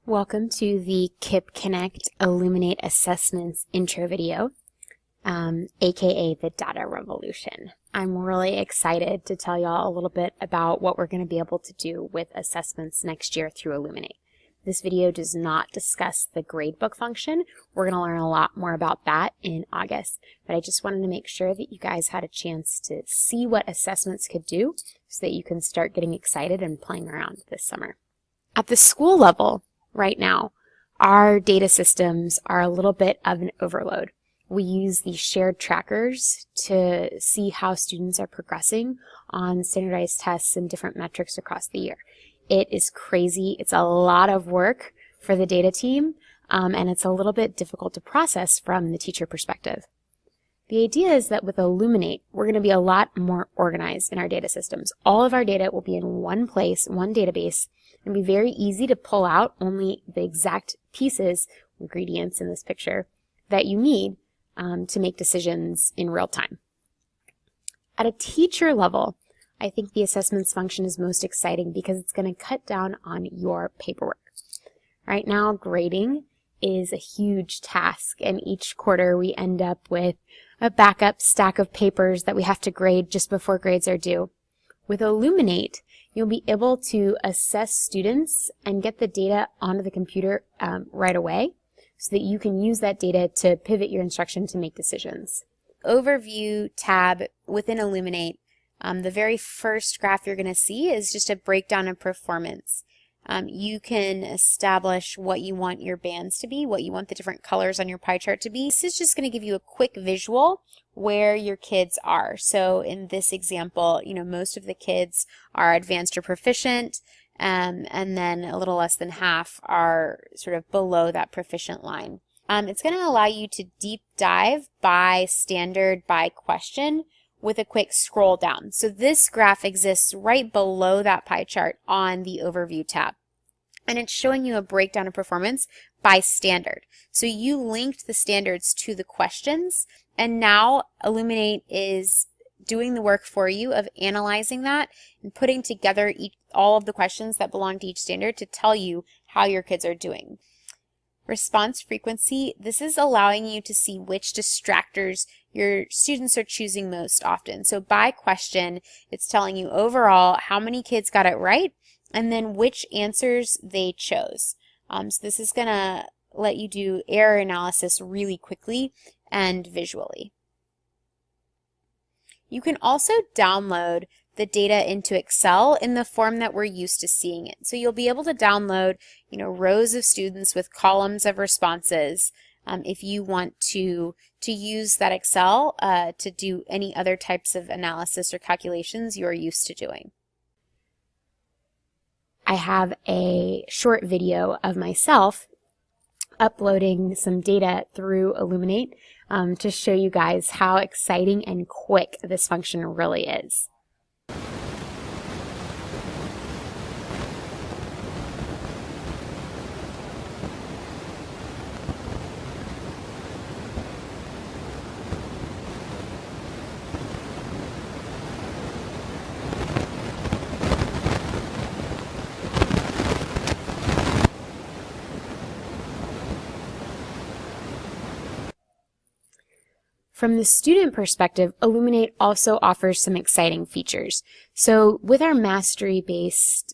Welcome to the KIP Connect Illuminate Assessments intro video, aka the Data Revolution. I'm really excited to tell y'all a little bit about what we're going to be able to do with assessments next year through Illuminate. This video does not discuss the gradebook function. We're going to learn a lot more about that in August, but I just wanted to make sure that you guys had a chance to see what assessments could do so that you can start getting excited and playing around this summer. At the school level, right now, our data systems are a little bit of an overload. We use these shared trackers to see how students are progressing on standardized tests and different metrics across the year. It is crazy. It's a lot of work for the data team, and it's a little bit difficult to process from the teacher perspective. The idea is that with Illuminate, we're going to be a lot more organized in our data systems. All of our data will be in one place, one database, and be very easy to pull out only the exact pieces, ingredients in this picture, that you need to make decisions in real time. At a teacher level, I think the assessments function is most exciting because it's going to cut down on your paperwork. Right now, grading is a huge task, and each quarter we end up with a backup stack of papers that we have to grade just before grades are due. With Illuminate, you'll be able to assess students and get the data onto the computer right away so that you can use that data to pivot your instruction to make decisions. Overview tab within Illuminate, the very first graph you're going to see is just a breakdown of performance. You can establish what you want your bands to be, what you want the different colors on your pie chart to be. This is just going to give you a quick visual where your kids are. So in this example, most of the kids are advanced or proficient, and then a little less than half are sort of below that proficient line. It's going to allow you to deep dive by standard, by question, with a quick scroll down. So this graph exists right below that pie chart on the Overview tab. And it's showing you a breakdown of performance by standard. So you linked the standards to the questions, and now Illuminate is doing the work for you of analyzing that and putting together all of the questions that belong to each standard to tell you how your kids are doing. Response frequency, this is allowing you to see which distractors your students are choosing most often. So by question, it's telling you overall how many kids got it right and then which answers they chose. So this is going to let you do error analysis really quickly and visually. You can also download the data into Excel in the form that we're used to seeing it. So you'll be able to download, rows of students with columns of responses if you want to use that Excel to do any other types of analysis or calculations you are used to doing. I have a short video of myself uploading some data through Illuminate to show you guys how exciting and quick this function really is. From the student perspective, Illuminate also offers some exciting features. So with our mastery-based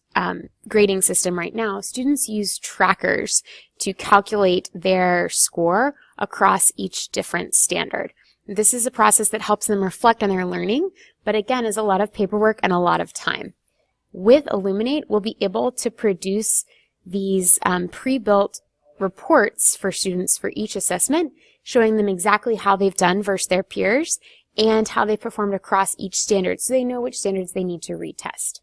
grading system right now, students use trackers to calculate their score across each different standard. This is a process that helps them reflect on their learning, but again is a lot of paperwork and a lot of time. With Illuminate, we'll be able to produce these pre-built reports for students for each assessment, showing them exactly how they've done versus their peers and how they performed across each standard so they know which standards they need to retest.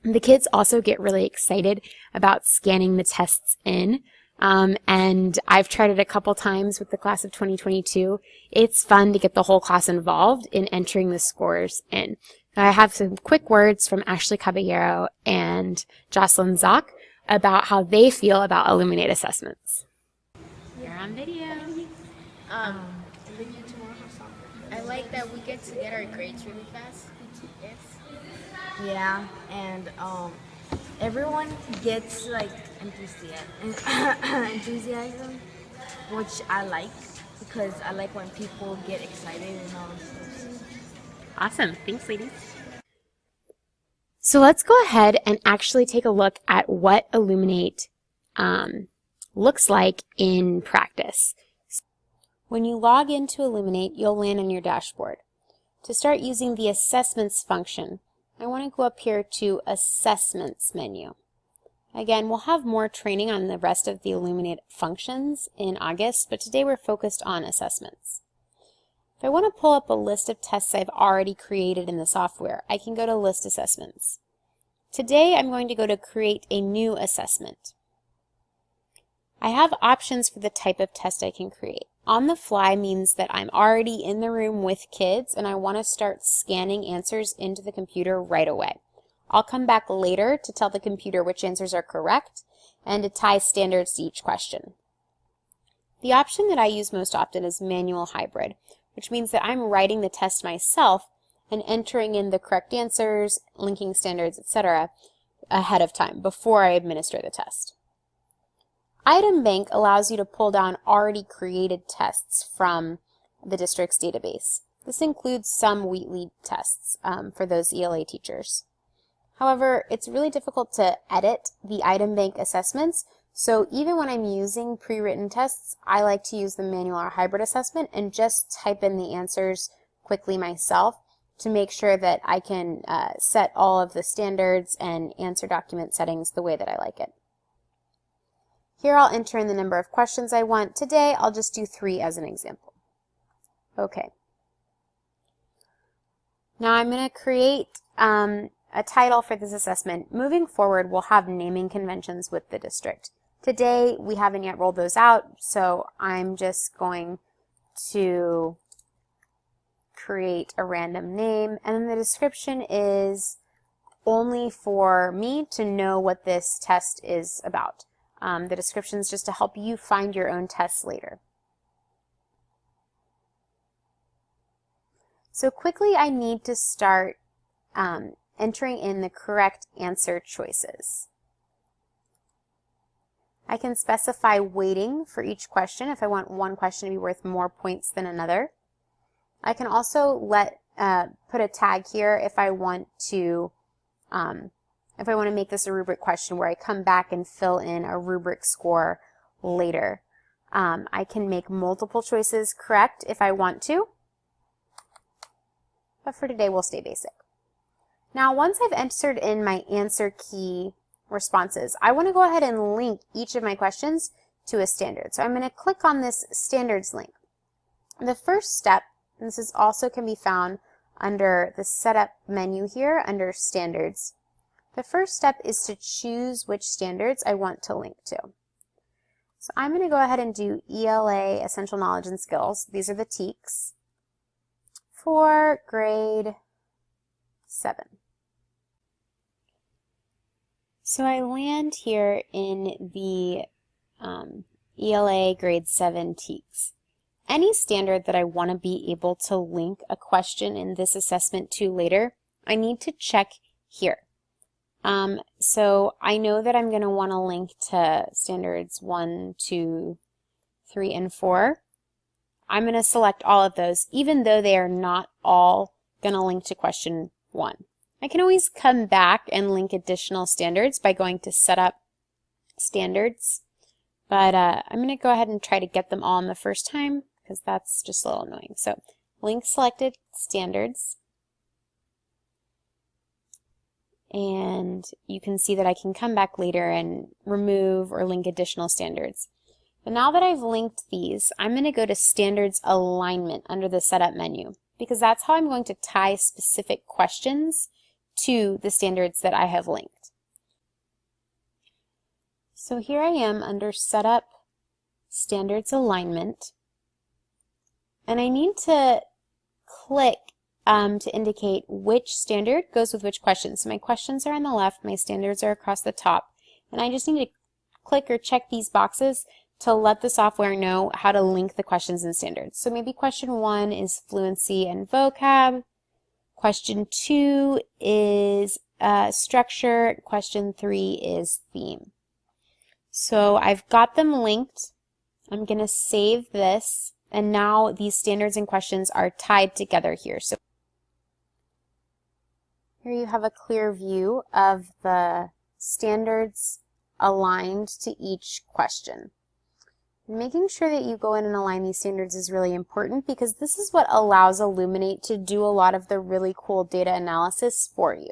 The kids also get really excited about scanning the tests in, and I've tried it a couple times with the class of 2022. It's fun to get the whole class involved in entering the scores in. Now, I have some quick words from Ashley Caballero and Jocelyn Zock about how they feel about Illuminate assessments. You're on video. I like that we get to get our grades really fast. Yeah, and everyone gets like enthusiasm, which I like because I like when people get excited and all this stuff. Awesome. Thanks, ladies. So let's go ahead and actually take a look at what Illuminate looks like in practice. When you log into Illuminate, you'll land on your dashboard. To start using the Assessments function, I want to go up here to Assessments menu. Again, we'll have more training on the rest of the Illuminate functions in August, but today we're focused on assessments. If I want to pull up a list of tests I've already created in the software, I can go to List Assessments. Today I'm going to go to Create a New Assessment. I have options for the type of test I can create. On the fly means that I'm already in the room with kids and I want to start scanning answers into the computer right away. I'll come back later to tell the computer which answers are correct and to tie standards to each question. The option that I use most often is Manual Hybrid, which means that I'm writing the test myself and entering in the correct answers, linking standards, etc. ahead of time before I administer the test. Item Bank allows you to pull down already created tests from the district's database. This includes some Wheatley tests for those ELA teachers. However, it's really difficult to edit the Item Bank assessments, so even when I'm using pre-written tests, I like to use the manual or hybrid assessment and just type in the answers quickly myself to make sure that I can set all of the standards and answer document settings the way that I like it. Here I'll enter in the number of questions I want. Today I'll just do 3 as an example. Okay. Now I'm going to create a title for this assessment. Moving forward, we'll have naming conventions with the district. Today, we haven't yet rolled those out, so I'm just going to create a random name, and then the description is only for me to know what this test is about. The description is just to help you find your own tests later. So quickly, I need to start entering in the correct answer choices. I can specify weighting for each question if I want one question to be worth more points than another. I can also put a tag here if I want to make this a rubric question where I come back and fill in a rubric score later. I can make multiple choices correct if I want to, but for today we'll stay basic. Now, once I've entered in my answer key responses, I want to go ahead and link each of my questions to a standard. So I'm going to click on this standards link. The first step, and this is also can be found under the setup menu here under standards. The first step is to choose which standards I want to link to. So I'm going to go ahead and do ELA Essential Knowledge and Skills. These are the TEKS for grade 7. So I land here in the ELA grade 7 TEKS. Any standard that I want to be able to link a question in this assessment to later, I need to check here. So I know that I'm going to want to link to standards 1, 2, 3, and 4. I'm going to select all of those, even though they are not all going to link to question 1. I can always come back and link additional standards by going to Setup Standards, but I'm going to go ahead and try to get them all in the first time because that's just a little annoying. So link selected standards, and you can see that I can come back later and remove or link additional standards. But now that I've linked these, I'm going to go to Standards Alignment under the Setup menu because that's how I'm going to tie specific questions to the standards that I have linked. So here I am under Setup Standards Alignment, and I need to click to indicate which standard goes with which question. So my questions are on the left, my standards are across the top, and I just need to click or check these boxes to let the software know how to link the questions and standards. So maybe question 1 is fluency and vocab. Question 2 is structure. Question 3 is theme. So I've got them linked. I'm going to save this, and now these standards and questions are tied together here. So here you have a clear view of the standards aligned to each question. Making sure that you go in and align these standards is really important because this is what allows Illuminate to do a lot of the really cool data analysis for you.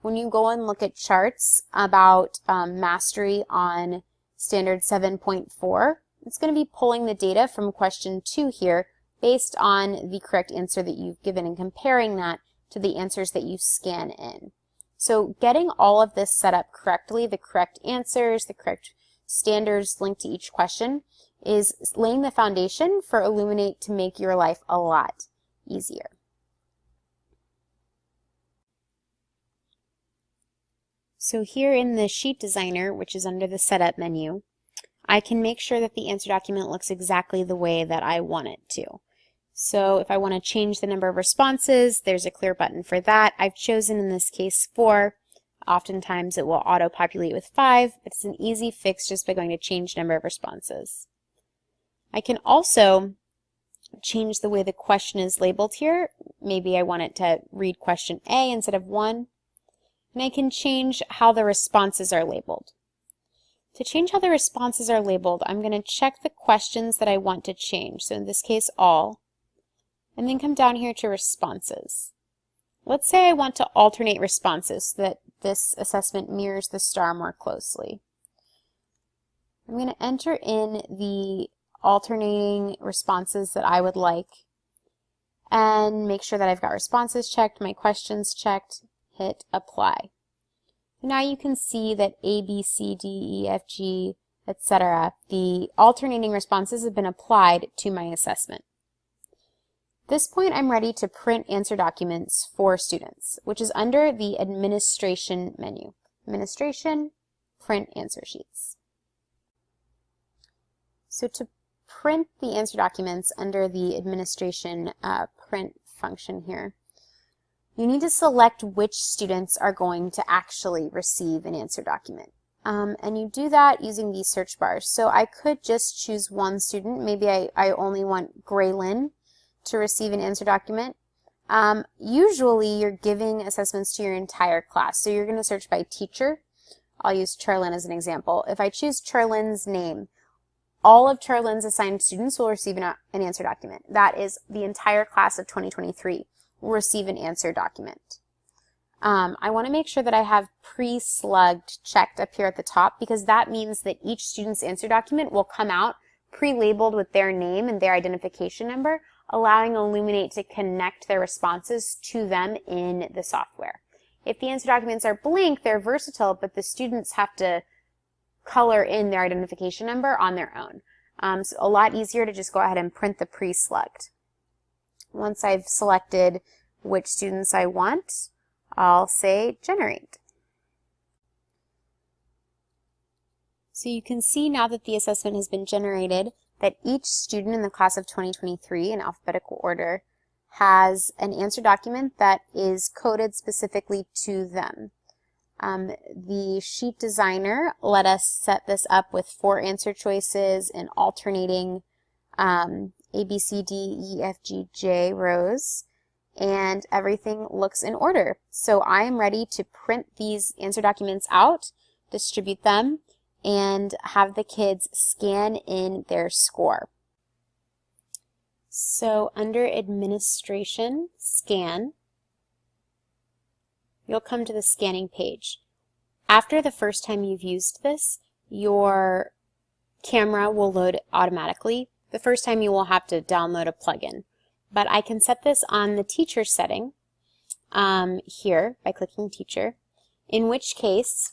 When you go and look at charts about mastery on standard 7.4, it's going to be pulling the data from question 2 here based on the correct answer that you've given and comparing that to the answers that you scan in. So getting all of this set up correctly, the correct answers, the correct standards linked to each question, is laying the foundation for Illuminate to make your life a lot easier. So here in the Sheet Designer, which is under the Setup menu, I can make sure that the answer document looks exactly the way that I want it to. So if I want to change the number of responses, there's a clear button for that. I've chosen in this case 4. Oftentimes it will auto-populate with 5, but it's an easy fix just by going to change number of responses. I can also change the way the question is labeled here. Maybe I want it to read question A instead of 1. And I can change how the responses are labeled. To change how the responses are labeled, I'm going to check the questions that I want to change. So in this case, all. And then come down here to responses. Let's say I want to alternate responses so that this assessment mirrors the STAR more closely. I'm going to enter in the alternating responses that I would like and make sure that I've got responses checked, my questions checked, hit apply. Now you can see that A, B, C, D, E, F, G, etc. the alternating responses have been applied to my assessment. At this point, I'm ready to print answer documents for students, which is under the Administration menu. Administration, print answer sheets. So to print the answer documents under the Administration print function here, you need to select which students are going to actually receive an answer document. And you do that using these search bars. So I could just choose one student. Maybe I only want Graylin to receive an answer document. Usually you're giving assessments to your entire class. So you're going to search by teacher. I'll use Charlyn as an example. If I choose Charlyn's name, all of Charlyn's assigned students will receive an answer document. That is the entire class of 2023 will receive an answer document. I want to make sure that I have pre-slugged checked up here at the top because that means that each student's answer document will come out pre-labeled with their name and their identification number, allowing Illuminate to connect their responses to them in the software. If the answer documents are blank, they're versatile, but the students have to color in their identification number on their own. So a lot easier to just go ahead and print the pre-slugged. Once I've selected which students I want, I'll say generate. So you can see now that the assessment has been generated that each student in the class of 2023 in alphabetical order has an answer document that is coded specifically to them. The Sheet Designer let us set this up with 4 answer choices and alternating A, B, C, D, E, F, G, J rows, and everything looks in order. So I am ready to print these answer documents out, distribute them, and have the kids scan in their score. So under Administration, Scan, you'll come to the scanning page. After the first time you've used this, your camera will load automatically. The first time you will have to download a plugin. But I can set this on the teacher setting here by clicking Teacher, in which case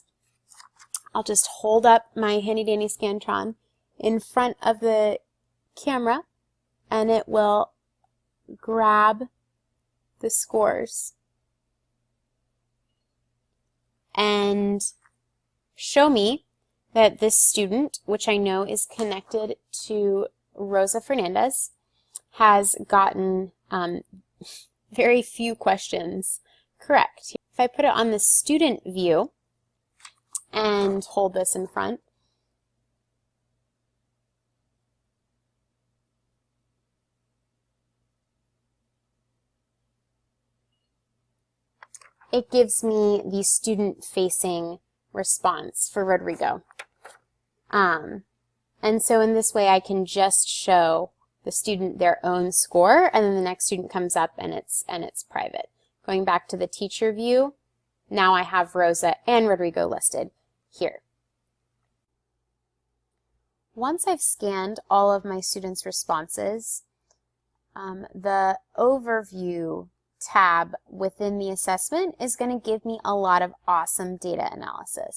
I'll just hold up my handy dandy Scantron in front of the camera and it will grab the scores and show me that this student, which I know is connected to Rosa Fernandez, has gotten very few questions correct. If I put it on the student view and hold this in front, it gives me the student-facing response for Rodrigo. And so in this way I can just show the student their own score, and then the next student comes up and it's private. Going back to the teacher view, now I have Rosa and Rodrigo listed here. Once I've scanned all of my students' responses, the overview tab within the assessment is going to give me a lot of awesome data analysis.